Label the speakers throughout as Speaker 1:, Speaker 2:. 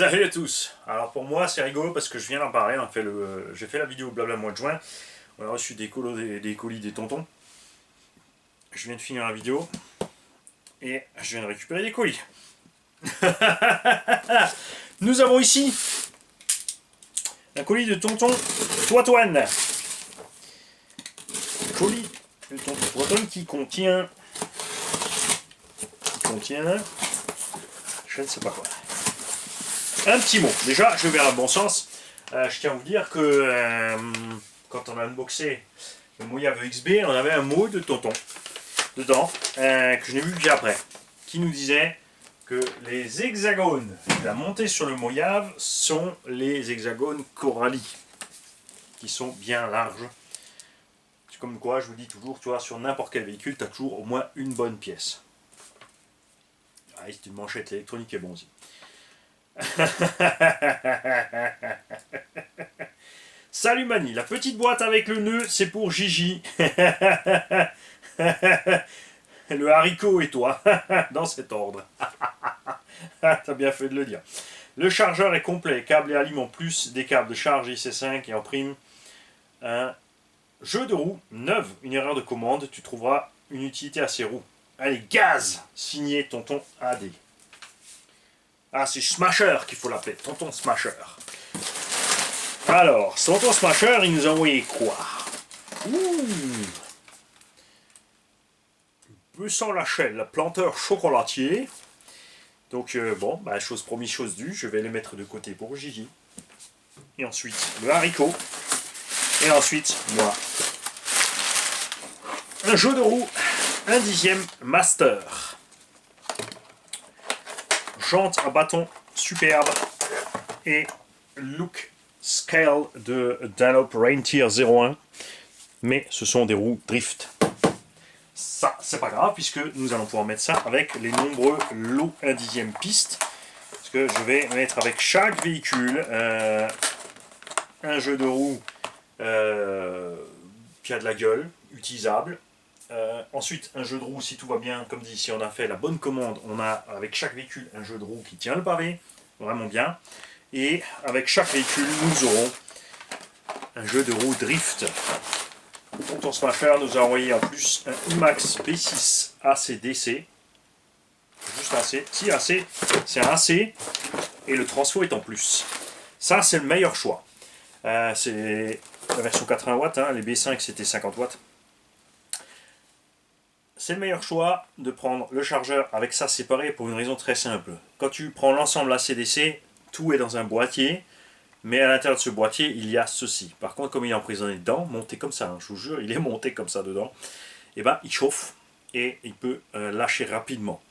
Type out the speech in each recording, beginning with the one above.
Speaker 1: Salut à tous. Alors pour moi c'est rigolo parce que je viens d'en parler, j'ai fait la vidéo blabla mois de juin, on a reçu des colis des tontons. Je viens de finir la vidéo et je viens de récupérer des colis. Nous avons ici un colis de tonton Toitoine. Colis de tonton Toitoine qui contient je ne sais pas quoi. Un petit mot. Déjà, je vais vers le bon sens. Je tiens à vous dire que quand on a unboxé le Mojave XB, on avait un mot de tonton dedans, que je n'ai vu qu'après, qui nous disait que les hexagones de la montée sur le Mojave sont les hexagones Corally, qui sont bien larges. C'est comme quoi, je vous dis toujours, tu vois, sur n'importe quel véhicule, tu as toujours au moins une bonne pièce. Ah, c'est une manchette électronique et bon aussi. Salut Mani, la petite boîte avec le nœud, c'est pour Gigi. Le haricot et toi, dans cet ordre. T'as bien fait de le dire. Le chargeur est complet, câble et aliment plus des câbles de charge IC5 et en prime un jeu de roues neuve, une erreur de commande, tu trouveras une utilité à ces roues. Allez, gaz, signé Tonton AD. Ah, c'est Smasher qu'il faut l'appeler, Tonton Smasher. Alors, Tonton Smasher, il nous a envoyé quoi? Ouh, Besant Lachelle, planteur chocolatier. Donc, bon, bah, chose promise, chose due, je vais les mettre de côté pour Gigi. Et ensuite, le haricot. Et ensuite, moi. Un jeu de roue, un 10e master. Jante à bâton superbe. Et look scale de Dunlop Rentier 01. Mais ce sont des roues drift. Ça, c'est pas grave, puisque nous allons pouvoir mettre ça avec les nombreux lots 1/10e piste. Parce que je vais mettre avec chaque véhicule un jeu de roue qui a de la gueule, utilisable. Ensuite, un jeu de roue, si tout va bien, comme dit, si on a fait la bonne commande, on a avec chaque véhicule un jeu de roue qui tient le pavé, vraiment bien. Et avec chaque véhicule, nous aurons un jeu de roue drift. Tonton Smasher nous a envoyé en plus un IMAX B6 ACDC. Juste AC. Si AC, c'est un AC et le transfo est en plus. Ça, c'est le meilleur choix. C'est la version 80 watts, hein, les B5 c'était 50 watts. C'est le meilleur choix de prendre le chargeur avec ça séparé pour une raison très simple. Quand tu prends l'ensemble ACDC, tout est dans un boîtier, mais à l'intérieur de ce boîtier, il y a ceci. Par contre, comme il est emprisonné dedans, monté comme ça, hein, je vous jure, il est monté comme ça dedans, et ben il chauffe et il peut lâcher rapidement.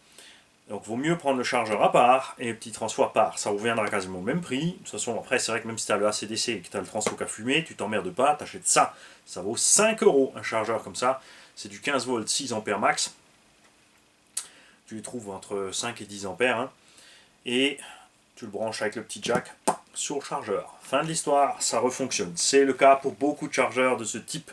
Speaker 1: Donc vaut mieux prendre le chargeur à part et le petit transfo à part. Ça reviendra quasiment au même prix. De toute façon, après, c'est vrai que même si tu as le ACDC et que tu as le transfo qui a fumé, tu t'emmerdes pas, tu achètes ça. Ça vaut 5 € un chargeur comme ça. C'est du 15 volts 6 ampères max. Tu les trouves entre 5 et 10 ampères. Hein. Et tu le branches avec le petit jack sur le chargeur. Fin de l'histoire, ça refonctionne. C'est le cas pour beaucoup de chargeurs de ce type,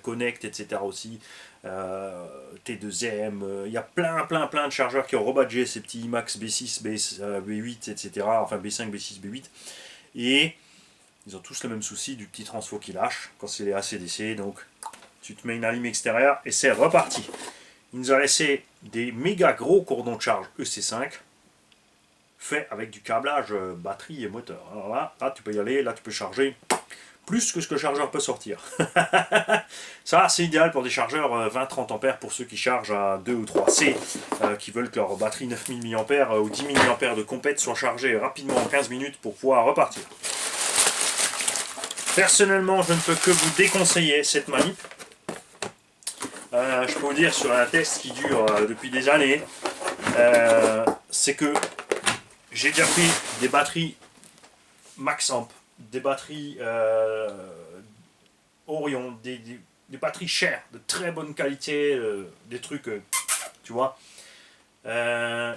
Speaker 1: Connect, etc. aussi. T2M, il y a plein de chargeurs qui ont rebadgé ces petits IMAX B6, B8, etc. Enfin B5, B6, B8. Et ils ont tous le même souci du petit transfo qui lâche quand c'est les ACDC. Donc tu te mets une allumée extérieure et c'est reparti. Il nous a laissé des méga gros cordons de charge EC5 fait avec du câblage batterie et moteur. Alors là tu peux y aller, là tu peux charger plus que ce que le chargeur peut sortir. Ça c'est idéal pour des chargeurs 20-30 ampères pour ceux qui chargent à 2 ou 3C, qui veulent que leur batterie 9000 mAh ou 10 000 mAh de compète soit chargée rapidement en 15 minutes pour pouvoir repartir. Personnellement, je ne peux que vous déconseiller cette manip. Je peux vous dire sur un test qui dure depuis des années, c'est que j'ai déjà pris des batteries Max Amp, des batteries Orion, des batteries chères, de très bonne qualité, des trucs, tu vois,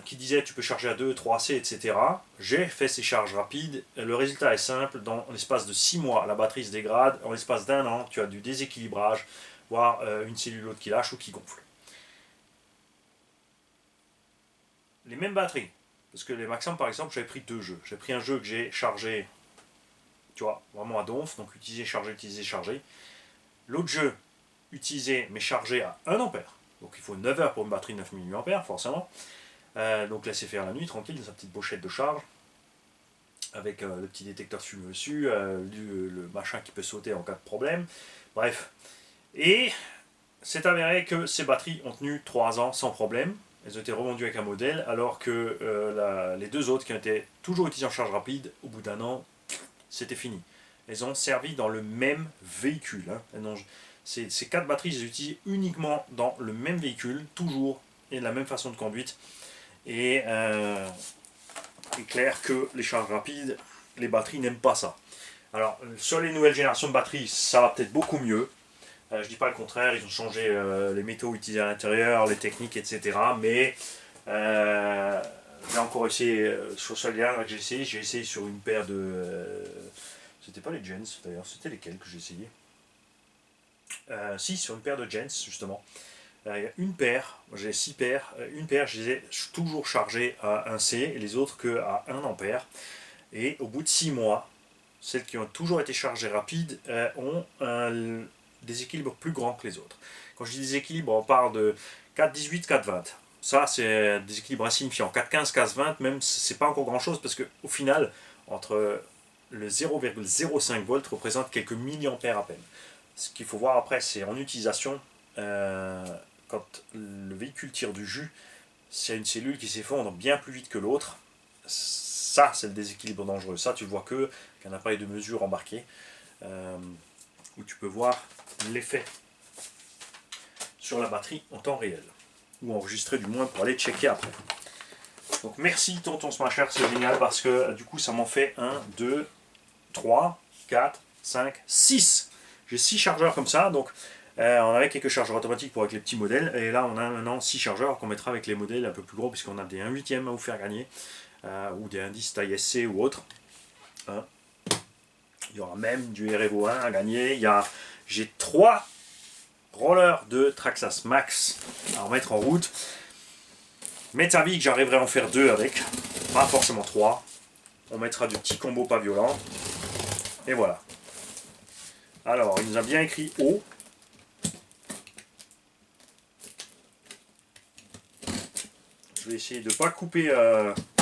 Speaker 1: qui disaient tu peux charger à 2, 3C, etc. J'ai fait ces charges rapides, le résultat est simple, dans l'espace de 6 mois, la batterie se dégrade, en l'espace d'1 an, tu as du déséquilibrage, voire une cellulose qui lâche ou qui gonfle. Les mêmes batteries, Parce que les Maxam, par exemple, j'avais pris 2 jeux. J'ai pris un jeu que j'ai chargé, tu vois, vraiment à donf, donc utiliser, charger. L'autre jeu, utilisé mais chargé à 1 ampère. Donc il faut 9 heures pour une batterie de 9000 mAh, forcément. Donc laisser faire la nuit, tranquille, dans sa petite pochette de charge. Avec le petit détecteur de fumée dessus, le machin qui peut sauter en cas de problème. Bref. Et c'est avéré que ces batteries ont tenu 3 ans sans problème. Elles ont été revendues avec un modèle, alors que les 2 autres qui ont été toujours utilisées en charge rapide, au bout d'1 an, c'était fini. Elles ont servi dans le même véhicule. Hein. Ces 4 batteries, je les utilise uniquement dans le même véhicule, toujours, et de la même façon de conduite. Et il est clair que les charges rapides, les batteries n'aiment pas ça. Alors, sur les nouvelles générations de batteries, ça va peut-être beaucoup mieux. Je ne dis pas le contraire, ils ont changé les métaux utilisés à l'intérieur, les techniques, etc. Mais j'ai encore essayé sur celui-là que j'ai essayé sur une paire de. C'était pas les Gens d'ailleurs, c'était lesquels que j'ai essayé. Si, sur une paire de Gens justement. Il y a une paire, j'ai 6 paires, une paire je les ai toujours chargées à 1C et les autres que à 1 ampère. Et au bout de 6 mois, celles qui ont toujours été chargées rapides ont un déséquilibre plus grand que les autres. Quand je dis déséquilibre, on parle de 4,18, 4,20. Ça, c'est un déséquilibre insignifiant. 4,15, 4,20, même, c'est pas encore grand chose parce qu'au final, entre le 0,05 volts représente quelques milliampères à peine. Ce qu'il faut voir après, c'est en utilisation, quand le véhicule tire du jus, s'il y a une cellule qui s'effondre bien plus vite que l'autre, ça, c'est le déséquilibre dangereux. Ça, tu le vois que qu'un appareil de mesure embarqué, où tu peux voir l'effet sur la batterie en temps réel, ou enregistré du moins pour aller checker après. Donc merci Tonton Smasher, c'est génial parce que du coup ça m'en fait 1, 2, 3, 4, 5, 6. J'ai 6 chargeurs comme ça, donc on avait quelques chargeurs automatiques pour avec les petits modèles, et là on a maintenant 6 chargeurs qu'on mettra avec les modèles un peu plus gros, puisqu'on a des 1/8 à vous faire gagner, ou des indices taille SC ou autre. Hein. Il y aura même du REVO 1 à gagner. J'ai 3 rollers de Traxxas Max à remettre en route. M'est avis que j'arriverai à en faire 2 avec, pas forcément 3. On mettra du petit combo pas violent. Et voilà. Alors, il nous a bien écrit O. Je vais essayer de ne pas couper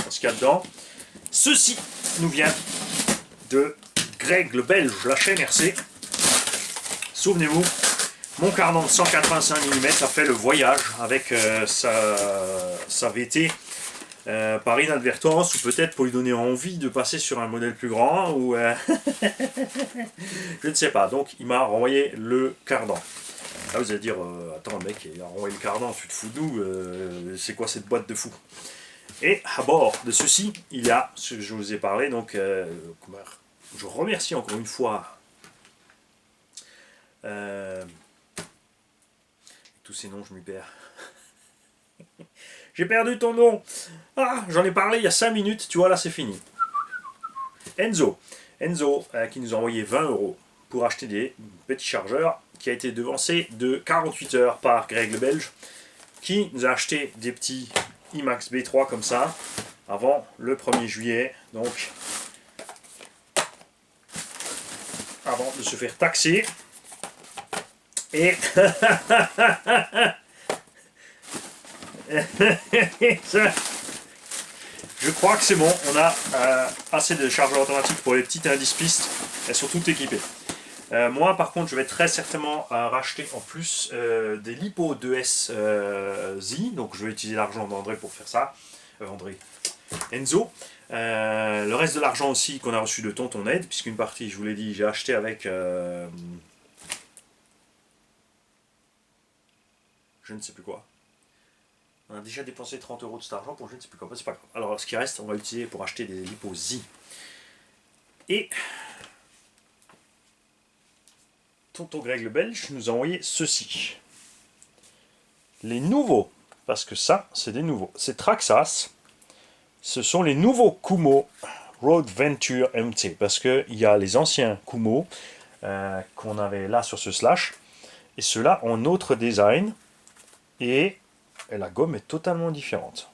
Speaker 1: ce qu'il y a dedans. Ceci nous vient de Greg le Belge, la chaîne RC. Souvenez-vous, mon cardan de 185 mm a fait le voyage avec sa VT par inadvertance, ou peut-être pour lui donner envie de passer sur un modèle plus grand, ou je ne sais pas. Donc il m'a renvoyé le cardan. Là vous allez dire, attends le mec, il a renvoyé le cardan, tu te fous de nous, c'est quoi cette boîte de fou? Et à bord de ceci, il y a ce que je vous ai parlé, donc je remercie encore une fois tous ces noms, je m'y perds. J'ai perdu ton nom. Ah, j'en ai parlé il y a 5 minutes, tu vois, là c'est fini. Enzo qui nous a envoyé 20 € pour acheter des petits chargeurs, qui a été devancé de 48 heures par Greg le Belge, qui nous a acheté des petits IMAX B3 comme ça, avant le 1er juillet, donc avant de se faire taxer. Et je crois que c'est bon, on a assez de chargeurs automatiques pour les petites indices pistes, elles sont toutes équipées. Moi par contre je vais très certainement racheter en plus des Lipo 2S Z, donc je vais utiliser l'argent d'André pour faire ça, Enzo. Le reste de l'argent aussi qu'on a reçu de Tonton Aide, puisqu'une partie, je vous l'ai dit, j'ai acheté avec je ne sais plus quoi. On a déjà dépensé 30 € de cet argent pour je ne sais plus quoi, c'est pas grave. Alors ce qui reste, on va l'utiliser pour acheter des Lipo Z. Et Tonton Greg le Belge nous a envoyé ceci. Les nouveaux, parce que ça, c'est des nouveaux. C'est Traxxas. Ce sont les nouveaux Kumo Road Venture MT. Parce qu'il y a les anciens Kumo qu'on avait là sur ce slash. Et ceux-là ont autre design. Et la gomme est totalement différente.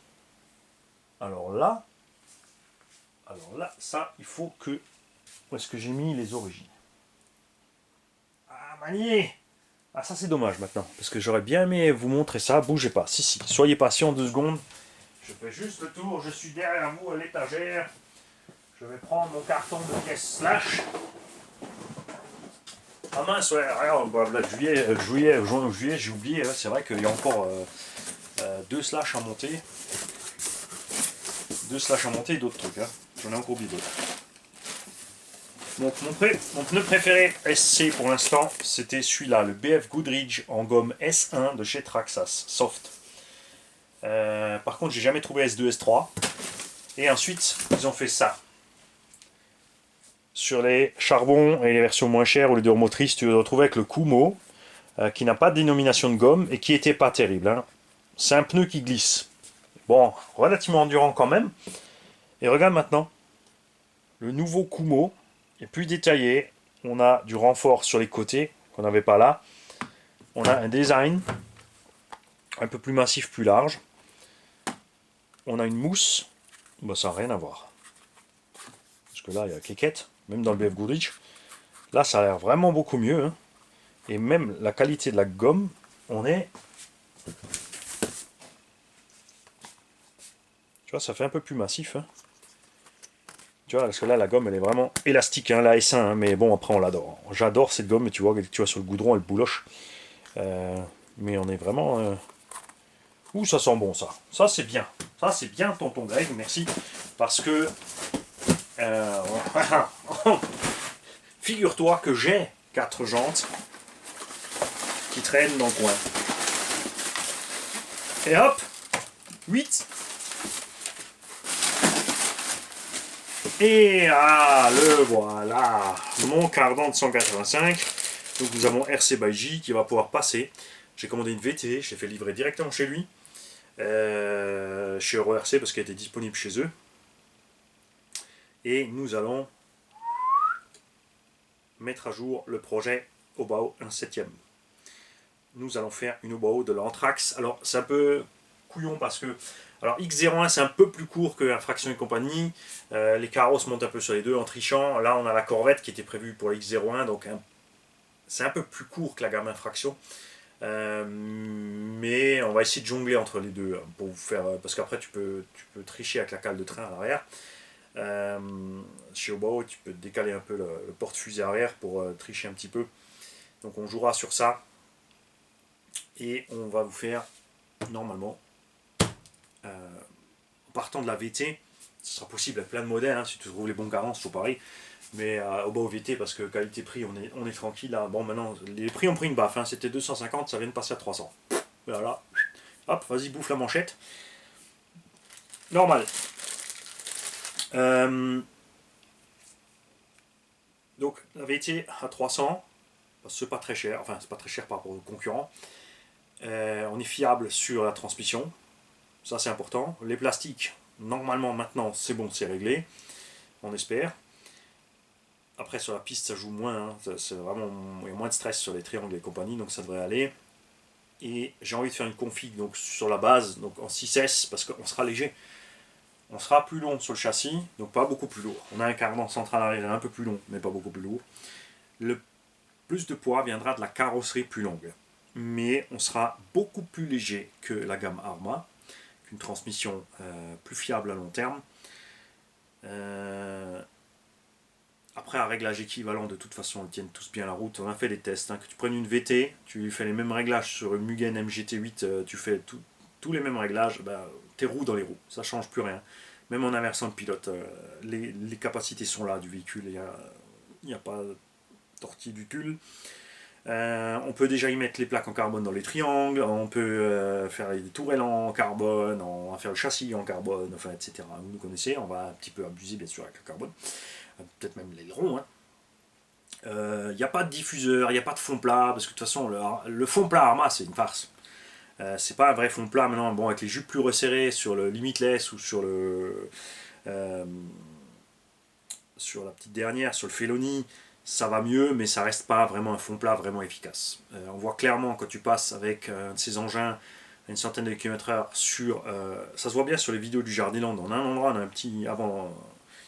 Speaker 1: Alors là, ça, il faut que... Où est-ce que j'ai mis les origines? Ah, manier. Ah, ça c'est dommage maintenant, parce que j'aurais bien aimé vous montrer ça. Bougez pas, si, soyez patient 2 secondes. Je fais juste le tour, je suis derrière vous à l'étagère. Je vais prendre mon carton de pièces slash. Ah mince, ouais, regarde, juillet, juin, juillet, j'ai oublié, hein, c'est vrai qu'il y a encore 2 slash à monter. 2 slash à monter et d'autres trucs, hein. J'en ai encore oublié d'autres. Donc mon pneu préféré SC pour l'instant, c'était celui-là, le BF Goodrich en gomme S1 de chez Traxxas, soft. Par contre, j'ai jamais trouvé S2, S3. Et ensuite, ils ont fait ça. Sur les charbons et les versions moins chères ou les motrices, tu te retrouves avec le Kumo, qui n'a pas de dénomination de gomme et qui était pas terrible, hein. C'est un pneu qui glisse. Bon, relativement endurant quand même. Et regarde maintenant, le nouveau Kumo est plus détaillé. On a du renfort sur les côtés qu'on n'avait pas là. On a un design un peu plus massif, plus large. On a une mousse. Bah, ça n'a rien à voir. Parce que là, il y a cliquette, même dans le BF Goodrich. Là, ça a l'air vraiment beaucoup mieux, hein. Et même la qualité de la gomme, on est... Tu vois, ça fait un peu plus massif, hein. Tu vois, parce que là, la gomme, elle est vraiment élastique, hein, la S1, hein, mais bon, après, on l'adore. J'adore cette gomme, tu vois, sur le goudron, elle bouloche. Mais on est vraiment... Ouh, ça sent bon, ça. Ça, c'est bien. Ça, c'est bien, tonton Greg, merci. Parce que... Figure-toi que j'ai 4 jantes qui traînent dans le coin. Et hop, 8. Et le voilà, mon cardan de 185. Donc nous avons RC by J qui va pouvoir passer. J'ai commandé une VT, je l'ai fait livrer directement chez lui, chez Euro RC parce qu'elle était disponible chez eux. Et nous allons mettre à jour le projet Obao 1/7. Nous allons faire une Obao de l'Anthrax. Alors c'est un peu couillon parce que alors X01 c'est un peu plus court que Infraction et compagnie. Les carreaux se montent un peu sur les deux en trichant. Là on a la Corvette qui était prévue pour la X01, donc c'est un peu plus court que la gamme Infraction. Mais on va essayer de jongler entre les deux pour vous faire, parce qu'après tu peux tricher avec la cale de train à l'arrière. Chez Obao tu peux décaler un peu le porte-fusée arrière pour tricher un petit peu. Donc on jouera sur ça. Et on va vous faire normalement en partant de la VT, ce sera possible avec plein de modèles, hein, si tu trouves les bons garants, c'est toujours pareil. Mais au bas au VT, parce que qualité-prix, on est tranquille là. Bon, maintenant, les prix ont pris une baffe, hein, c'était 250, ça vient de passer à 300. Voilà, hop, vas-y, bouffe la manchette. Normal. Donc, la VT à 300, c'est pas très cher, enfin, c'est pas très cher par rapport aux concurrents. On est fiable sur la transmission, ça c'est important. Les plastiques, normalement maintenant c'est bon, c'est réglé, on espère. Après sur la piste ça joue moins, hein. C'est vraiment, il y a moins de stress sur les triangles et compagnie, donc ça devrait aller. Et j'ai envie de faire une config donc sur la base, donc en 6S, parce qu'on sera léger. On sera plus long sur le châssis, donc pas beaucoup plus lourd. On a un cardan central arrière un peu plus long, mais pas beaucoup plus lourd. Le plus de poids viendra de la carrosserie plus longue. Mais on sera beaucoup plus léger que la gamme Arma, qu'une transmission plus fiable à long terme. Après, un réglage équivalent, de toute façon, ils tiennent tous bien la route. On a fait des tests. Hein. Que tu prennes une VT, tu lui fais les mêmes réglages sur une Mugen MGT8, tu fais tous les mêmes réglages, tes roues dans les roues, ça change plus rien. Même en inversant de pilote, les capacités sont là du véhicule, il n'y a pas tortille du tulle. On peut déjà y mettre les plaques en carbone dans les triangles, on peut faire des tourelles en carbone, on va faire le châssis en carbone, enfin, etc. Vous nous connaissez, on va un petit peu abuser bien sûr avec le carbone, peut-être même l'aileron. Il n'y a pas de diffuseur, il n'y a pas de fond plat, parce que de toute façon le fond plat Arma c'est une farce. C'est pas un vrai fond plat maintenant, bon, avec les jupes plus resserrées sur le limitless ou sur sur la petite dernière, sur le Felony, ça va mieux, mais ça reste pas vraiment un fond plat vraiment efficace. On voit clairement quand tu passes avec un de ces engins à une centaine de km/h sur... ça se voit bien sur les vidéos du Jardiland. En un endroit, on a un petit... Avant,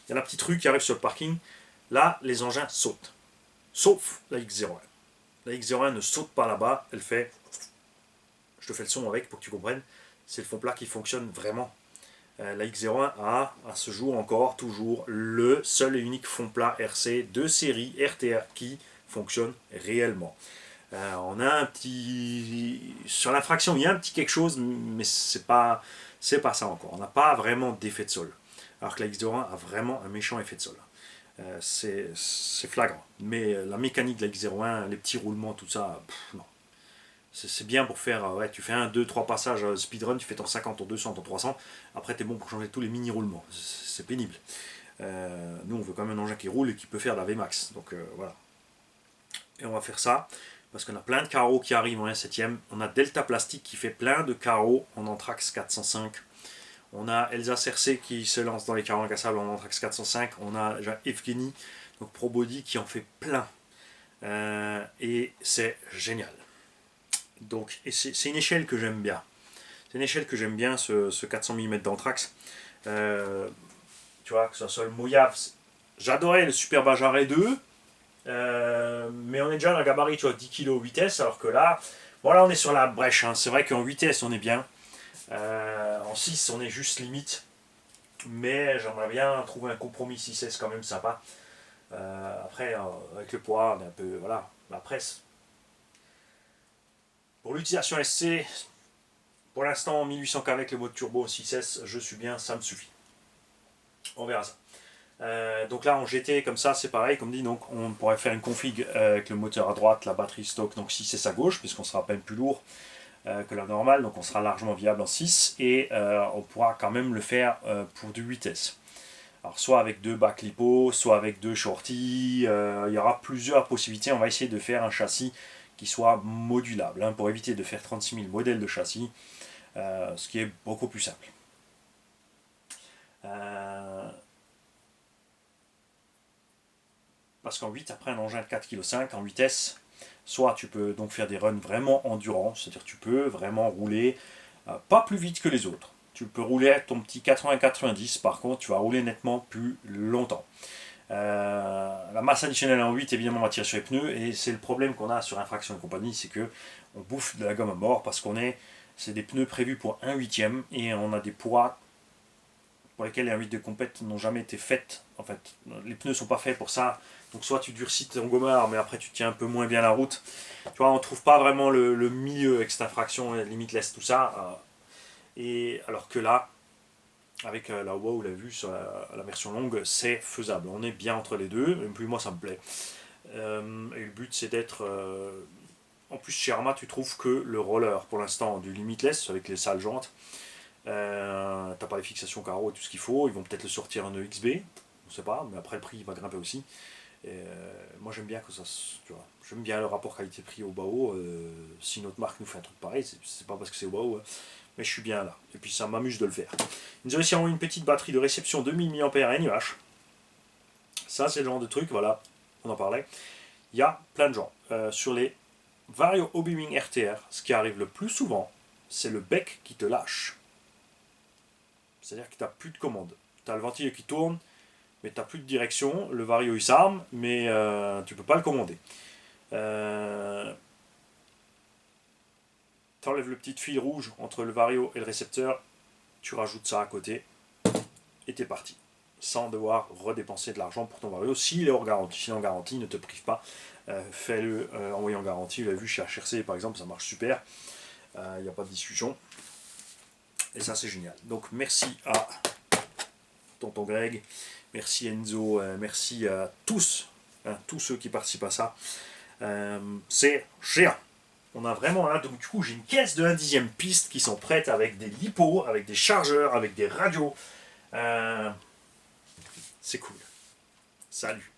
Speaker 1: il y a la petite rue qui arrive sur le parking. Là, les engins sautent. Sauf la X01. La X01 ne saute pas là-bas. Elle fait... Je te fais le son avec pour que tu comprennes. C'est le fond plat qui fonctionne vraiment. La X01 a, à ce jour encore, toujours le seul et unique fond plat RC de série RTR qui fonctionne réellement. On a un petit... Sur la fraction, il y a un petit quelque chose, mais c'est pas ça encore. On n'a pas vraiment d'effet de sol. Alors que la X01 a vraiment un méchant effet de sol. C'est flagrant. Mais la mécanique de la X01, les petits roulements, tout ça, non. C'est bien pour faire, tu fais 1, 2, 3 passages speedrun, tu fais ton 50, ton 200, ton 300, après tu es bon pour changer tous les mini roulements, c'est pénible. Nous on veut quand même un engin qui roule et qui peut faire de la VMAX, donc voilà. Et on va faire ça, parce qu'on a plein de carreaux qui arrivent en 1/7, on a Delta Plastique qui fait plein de carreaux en Anthrax 405, on a Elsa Cersei qui se lance dans les carreaux incassables en Anthrax 405, on a Evgeny, donc ProBody qui en fait plein, et c'est génial. Donc, c'est une échelle que j'aime bien. C'est une échelle que j'aime bien, ce 400 mm d'Anthrax. Tu vois, que ce soit le Mojave. J'adorais le Super Bajaré 2. Mais on est déjà dans le gabarit, tu vois, 10 kg 8S. Alors que là, voilà, on est sur la brèche. Hein. C'est vrai qu'en 8S, on est bien. En 6, on est juste limite. Mais j'aimerais bien trouver un compromis 6S quand même sympa. Après, avec le poids, on est un peu. Voilà. Après, pour l'utilisation SC, pour l'instant 1800 avec le mode turbo 6S, je suis bien, ça me suffit. On verra ça. Donc là en GT comme ça c'est pareil, comme dit, donc on pourrait faire une config avec le moteur à droite, la batterie stock, donc 6S à gauche, puisqu'on sera à peine plus lourd que la normale, donc on sera largement viable en 6, et on pourra quand même le faire pour du 8S. Alors soit avec 2 bacs lipo, soit avec 2 shorty, il y aura plusieurs possibilités, on va essayer de faire un châssis qui soit modulable, hein, pour éviter de faire 36 000 modèles de châssis, ce qui est beaucoup plus simple. Parce qu'en 8, après un engin de 4,5 kg en vitesse, soit tu peux donc faire des runs vraiment endurants, c'est-à-dire tu peux vraiment rouler pas plus vite que les autres. Tu peux rouler avec ton petit 80-90, par contre tu vas rouler nettement plus longtemps. La masse additionnelle en 8 évidemment va tirer sur les pneus, et c'est le problème qu'on a sur Infraction et compagnie, c'est que on bouffe de la gomme à mort parce c'est des pneus prévus pour 1/8 et on a des poids pour lesquels les 1/8 de compète n'ont jamais été faites. En fait, les pneus sont pas faits pour ça, donc soit tu durcis ton gommard mais après tu tiens un peu moins bien la route. Tu vois, on trouve pas vraiment le milieu avec cette Infraction, limite laisse tout ça, et alors que là, avec la WOW, on l'a vu sur la version longue, c'est faisable. On est bien entre les deux, et puis moi ça me plaît. Et le but c'est d'être... en plus chez Arma, tu trouves que le roller, pour l'instant, du limitless, avec les sales jantes, t'as pas les fixations carreaux et tout ce qu'il faut, ils vont peut-être le sortir en EXB, on sait pas, mais après le prix il va grimper aussi. Et moi j'aime bien que ça, tu vois, j'aime bien le rapport qualité-prix au BAO. Si notre marque nous fait un truc pareil, c'est pas parce que c'est au BAO, hein, mais je suis bien là, et puis ça m'amuse de le faire. Ils nous ont aussi envoyé une petite batterie de réception 2000 mAh NUH. Ça c'est le genre de truc, voilà, on en parlait. Il y a plein de gens. Sur les Vario Hobby-Wing RTR, ce qui arrive le plus souvent, c'est le bec qui te lâche. C'est-à-dire que tu n'as plus de commande. Tu as le ventilo qui tourne, mais tu n'as plus de direction. Le Vario il s'arme, mais tu ne peux pas le commander. Tu enlèves le petit fil rouge entre le Vario et le récepteur, tu rajoutes ça à côté, et tu es parti. Sans devoir redépenser de l'argent pour ton Vario. S'il est hors garantie, s'il est en garantie, ne te prive pas. Fais-le envoyer en garantie. Vous l'avez vu chez HRC par exemple, ça marche super. Il n'y a pas de discussion. Et ça c'est génial. Donc merci à tonton Greg, merci Enzo, merci à tous, hein, tous ceux qui participent à ça. C'est géant. On a vraiment là, donc du coup j'ai une caisse de 1/10 piste qui sont prêtes avec des lipos, avec des chargeurs, avec des radios. C'est cool. Salut.